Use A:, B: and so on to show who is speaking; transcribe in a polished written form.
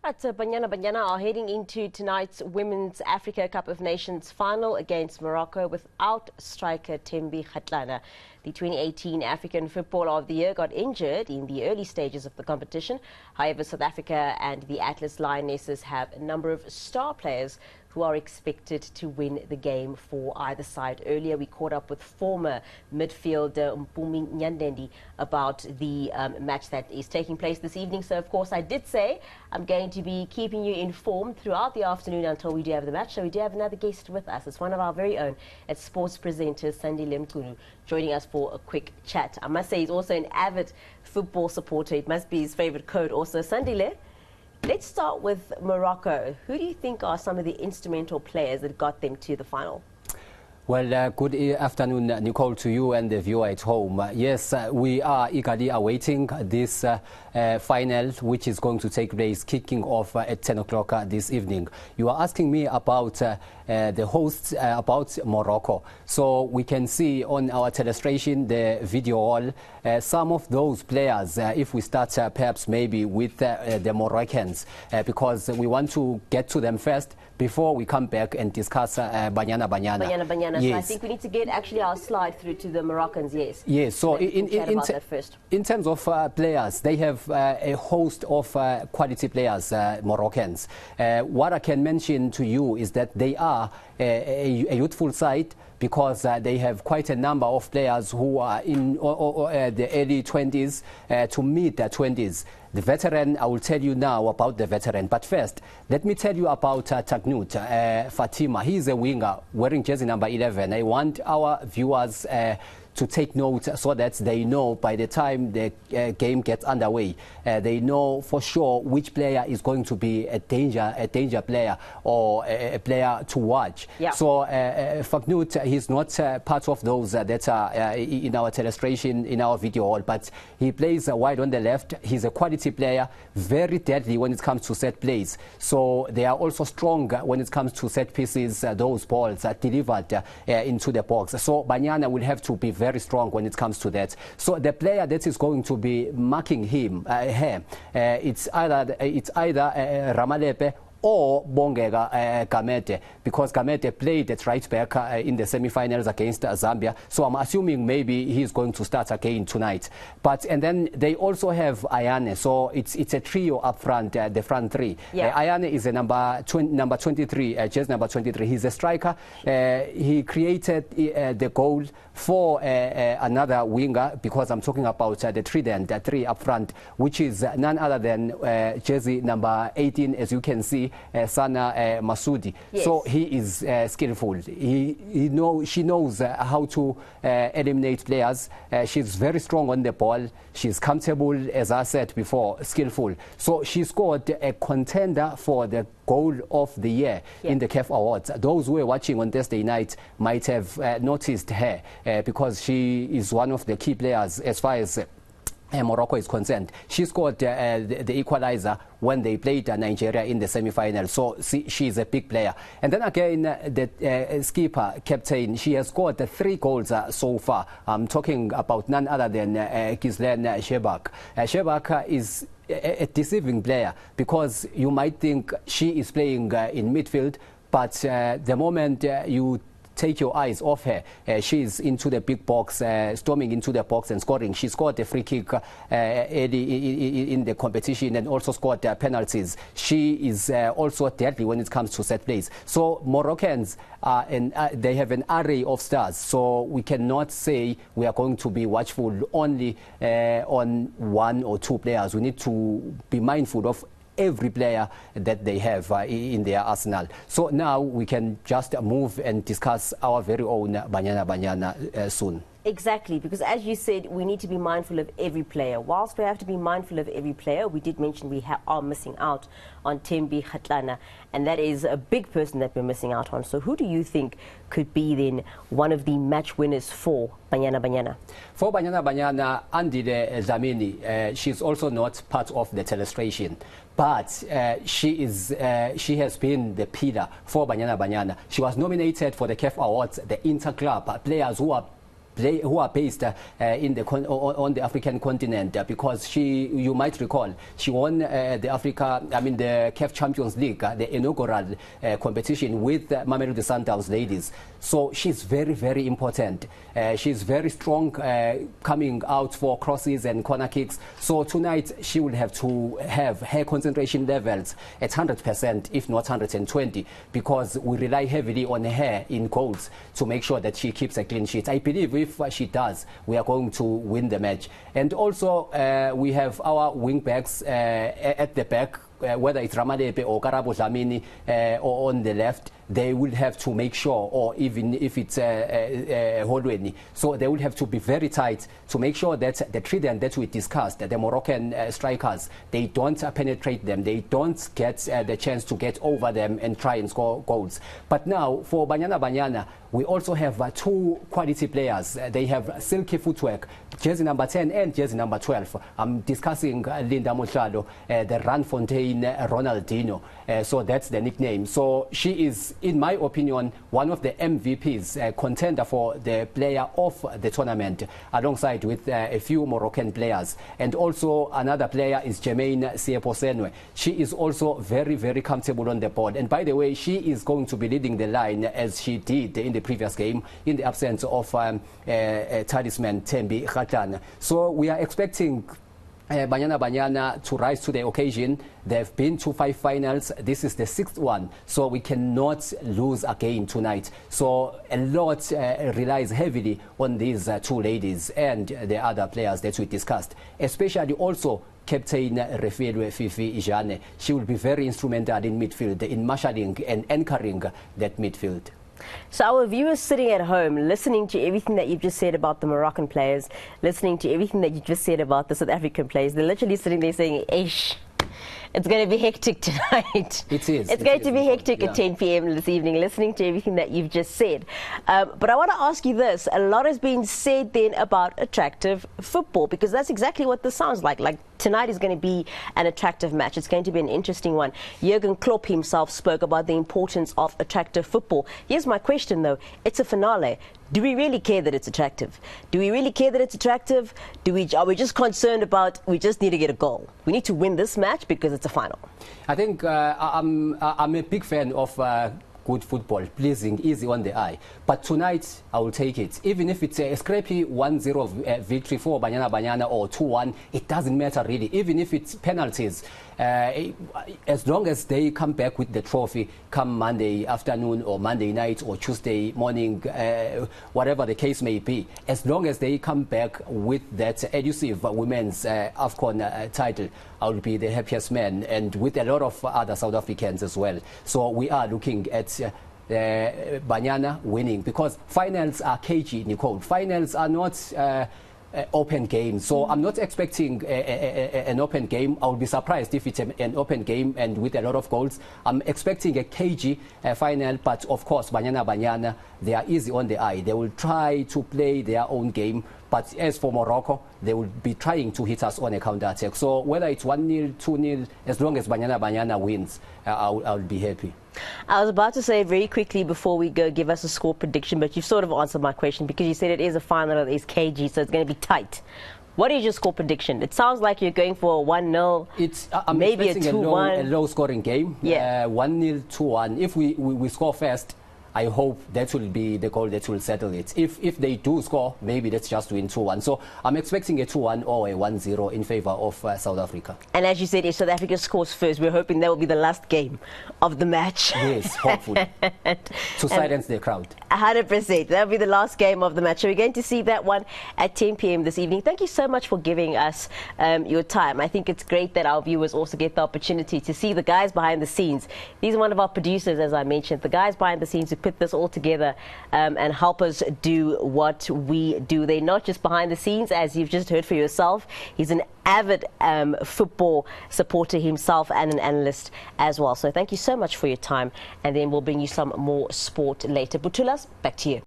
A: Right, so Banyana Banyana are heading into tonight's Women's Africa Cup of Nations final against Morocco without striker Thembi Kgatlana. The 2018 African Footballer of the Year got injured in the early stages of the competition. However, South Africa and the Atlas Lionesses have a number of star players who are expected to win the game for either side. Earlier, we caught up with former midfielder Mpumi Nyandendi about the match that is taking place this evening. So, of course, I did say I'm going to be keeping you informed throughout the afternoon until we do have the match. So we do have another guest with us. It's one of our very own at Sports Producer Sandile Mchunu, joining us for a quick chat. I must say he's also an avid football supporter. It must be his favorite code also. Sandile, let's start with Morocco. Who do you think are some of the instrumental players that got them to the final?
B: Well, good afternoon, Nicole, to you and the viewer at home. Yes, we are eagerly awaiting this final, which is going to take place, kicking off at 10 o'clock this evening. You are asking me about the hosts, about Morocco. So we can see on our telestration, the video wall, some of those players, if we start perhaps maybe with the Moroccans, because we want to get to them first before we come back and discuss Banyana Banyana.
A: Banyana Banyana.
B: Yes.
A: So I think we need to get actually our slide through to the Moroccans, yes.
B: Yes, so in terms of players, they have a host of quality players, Moroccans. What I can mention to you is that they are a youthful side, because they have quite a number of players who are in the early 20s to mid 20s. The veteran, I will tell you now about the veteran. But first, let me tell you about Tagnut Fatima. He is a winger wearing jersey number 11. I want our viewers to take note so that they know by the time the game gets underway, they know for sure which player is going to be a danger player or a player to watch. Yeah. So Fagnut, he's not part of those that are in our telestration, in our video hall, but he plays wide on the left. He's a quality player, very deadly when it comes to set plays. So they are also strong when it comes to set pieces, those balls are delivered into the box. So Banyana will have to be very strong when it comes to that. So the player that is going to be marking him, it's either Ramalepe or Bongega Gamete, because Gamete played at right back in the semi-finals against Zambia. So I'm assuming maybe he's going to start again tonight. And then they also have Ayane. So it's a trio up front, the front three. Yeah. Ayane is a number 23, jersey number 23. He's a striker. He created the goal for another winger, because I'm talking about the trident, the three up front, which is none other than jersey number 18, as you can see, Sana Masudi. Yes. So he is skillful. She knows how to eliminate players. She's very strong on the ball. She's comfortable, as I said before, skillful. So she scored a contender for the goal of the year in the CAF Awards. Those who were watching on Thursday night might have noticed her, because she is one of the key players as far as Morocco is concerned. She scored the equalizer when they played Nigeria in the semi-final. So she's a big player. And then again, the skipper, captain, she has scored 3 goals so far. I'm talking about none other than Ghislaine Shebak. Shebak is a deceiving player, because you might think she is playing in midfield, but the moment you take your eyes off her, she's into the big box, storming into the box and scoring. She scored a free kick early in the competition, and also scored penalties. She is also deadly when it comes to set plays. So Moroccans they have an array of stars. So we cannot say we are going to be watchful only on 1 or 2 players. We need to be mindful of every player that they have in their arsenal. So now we can just move and discuss our very own Banyana Banyana soon.
A: Exactly, because as you said, we need to be mindful of every player. Whilst we have to be mindful of every player, we did mention we are missing out on Thembi Kgatlana, and that is a big person that we're missing out on. So who do you think could be then one of the match winners for Banyana Banyana?
B: For Banyana Banyana, Andile Dlamini, she's also not part of the telestration, but she has been the pillar for Banyana Banyana. She was nominated for the CAF Awards, the Inter Club, players who are are based on the African continent, because you might recall, she won the CAF Champions League, the inaugural competition with Mamelodi Sundowns ladies. So she's very, very important. She's very strong coming out for crosses and corner kicks. So tonight she will have to have her concentration levels at 100%, if not 120, because we rely heavily on her in goals to make sure that she keeps a clean sheet. I believe if she does, we are going to win the match. And also we have our wing backs at the back, whether it's Ramalepe or Karabo Dlamini or on the left. They will have to make sure, or even if it's Holweni, so they will have to be very tight to make sure that the trident that we discussed, the Moroccan strikers, they don't penetrate them, they don't get the chance to get over them and try and score goals. But now for Banyana Banyana, we also have two quality players. They have silky footwork, jersey number 10 and jersey number 12. I'm discussing Linda Mohlalo, the Ranfontaine Ronaldinho. So that's the nickname. So she is, in my opinion, one of the MVPs, contender for the player of the tournament, alongside with a few Moroccan players. And also another player is Jermaine Sieposenwe. She is also very, very comfortable on the board. And by the way, she is going to be leading the line as she did in the previous game, in the absence of talisman Thembi Kgatlana. So we are expecting Banyana Banyana to rise to the occasion. They've been to 5 finals. This is the 6th one, so we cannot lose again tonight. So a lot relies heavily on these two ladies and the other players that we discussed, especially also Captain Refielwe Fifi Ijane. She will be very instrumental in midfield, in marshalling and anchoring that midfield.
A: So our viewers sitting at home, listening to everything that you've just said about the Moroccan players, listening to everything that you just said about the South African players, they're literally sitting there saying, "Eish, it's going to be hectic tonight."
B: It is.
A: It's going to be hectic at 10 p.m. this evening, listening to everything that you've just said. But I want to ask you this. A lot has been said then about attractive football, because that's exactly what this sounds like. Like, tonight is going to be an attractive match. It's going to be an interesting one. Jurgen Klopp himself spoke about the importance of attractive football. Here's my question, though. It's a finale. Do we really care that it's attractive? Do we really care that it's attractive? Are we just concerned about we just need to get a goal? We need to win this match because it's a final.
B: I think I'm a big fan of good football, pleasing, easy on the eye. But tonight, I will take it. Even if it's a scrappy 1-0 victory for Banyana Banyana or 2-1, it doesn't matter really. Even if it's penalties, as long as they come back with the trophy come Monday afternoon or Monday night or Tuesday morning, whatever the case may be, as long as they come back with that elusive women's Afcon title, I will be the happiest man, and with a lot of other South Africans as well. So we are looking at Banyana winning, because finals are cagey, Nicole. Finals are not open game, so I'm not expecting an open game. I would be surprised if it's an open game and with a lot of goals. I'm expecting a cagey final, but of course Banyana Banyana, they are easy on the eye. They will try to play their own game, but as for Morocco, they will be trying to hit us on a counter-attack. So whether it's 1-0, 2-0, as long as Banyana Banyana wins, I'll be happy.
A: I was about to say very quickly before we go, give us a score prediction, but you've sort of answered my question, because you said it is a final, it is KG, so it's going to be tight. What is your score prediction? It sounds like you're going for a 1-0, maybe a 2-1.
B: A low-scoring game,
A: yeah.
B: 1-0, 2-1. If we score first, I hope that will be the goal that will settle it. If they do score, maybe let's just win 2-1. So I'm expecting a 2-1 or a 1-0 in favor of South Africa. And
A: as you said, if South Africa scores first, we're hoping that will be the last game of the match.
B: Yes, hopefully. To silence the crowd.
A: 100%. That will be the last game of the match. So we're going to see that one at 10 p.m. this evening. Thank you so much for giving us your time. I think it's great that our viewers also get the opportunity to see the guys behind the scenes. These are one of our producers, as I mentioned, the guys behind the scenes who put this all together and help us do what we do. They're not just behind the scenes, as you've just heard for yourself. He's an avid football supporter himself and an analyst as well. So thank you so much for your time, and then we'll bring you some more sport later. Butulas, back to you.